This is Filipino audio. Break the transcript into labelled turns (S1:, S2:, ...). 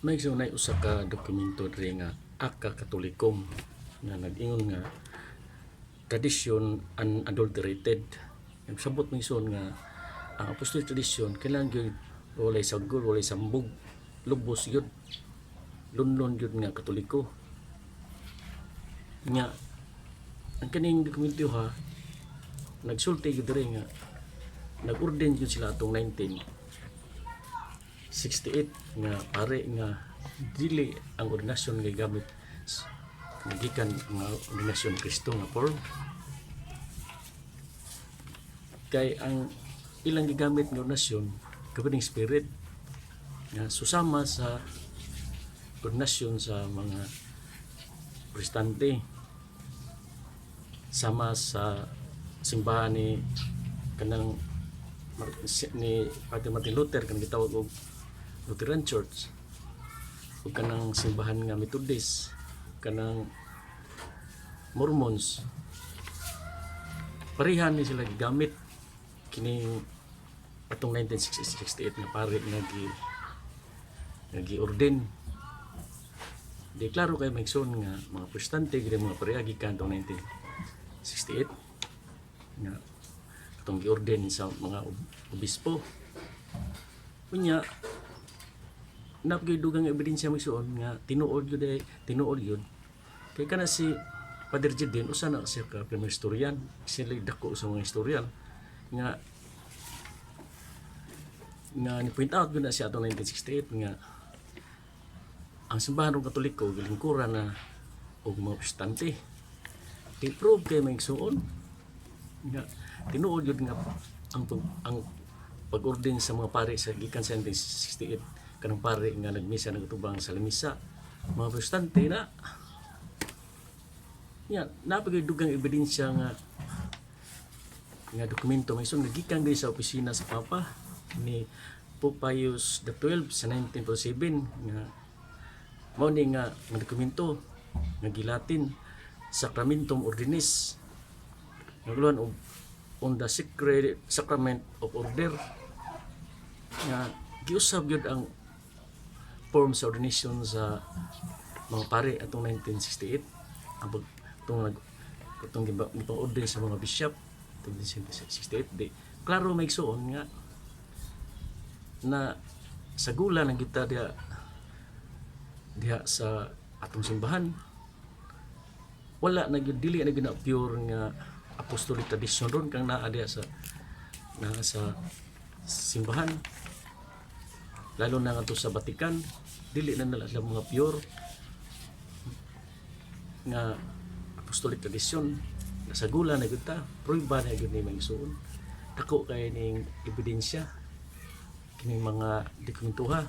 S1: May sunay usa ka dokumento diri nga Acta Catholicum nga nag-ingon nga tradisyon unadulterated. Ang sabot may son nga ang apostolic tradition kailangan gyud walay sagol, walay sambog, lubos gyud. Lunlon gyud nga Katoliko. Nga ang kaning dokumento ha nagsulti gyud diri nga nag-ordain gyud sila atong 1968 nga pare nga dili ang ordinasyon nga gamit nagikan nga ordinasyon Kristo nga form kay ang ilang gigamit nga ordinasyon kabining spirit nga susama sa ordinasyon sa mga protestante sama sa simbahan ni kanang ni Martin Luther kanang gitawag og Lutheran Church o kanang simbahan nga Methodist kanang Mormons parehan ni sila gigamit kining atong 1968 nga pare nga gi-ordain di klaro kay Megson nga mga protestante gid mga pareha gikan atong 1968 nga atong gi-ordain sa mga obispo unya napagdugang ebidensya Megson nga tinuod yun kay kana si Father Jedin usa na siya ka primer historian sila dako sa mga historian nga ni point out gyud na siya atong 1968 nga ang simbahan ng Katoliko gilingkuran na og mga protestante i-prove kay Megson nga tinuod yun nga ang pag-ordin sa mga pare sa gikan sa 1968 kanang pare nga nagmisa nagatubang sa lamisa mga protestante na yan napagadugang ebidensya nga dokumento Megson nagikan gyud sa opisina sa Papa ni Pope Pius XII sa 1947 nga mao ni nga dokumento nga gilatin Sacramentum Ordinis nagluhan on the Sacred Sacrament of Order nga giusab gyud ang form sa ordination sa mga pare atong 1968 ang itong gipang-ordain sa mga bishop atong 1968 di klaro Megson nga na sa gula ng kita diha sa atong simbahan wala na gyud dili na gyud na pure nga apostolic tradition ron kang naa diha sa simbahan lalo na nga to sa Vatican dili na nila mga pure nga apostolic tradition sa gula na gyud ta prueba na gyud ni Megson dako kay ning ebidensya kining mga dokumentuha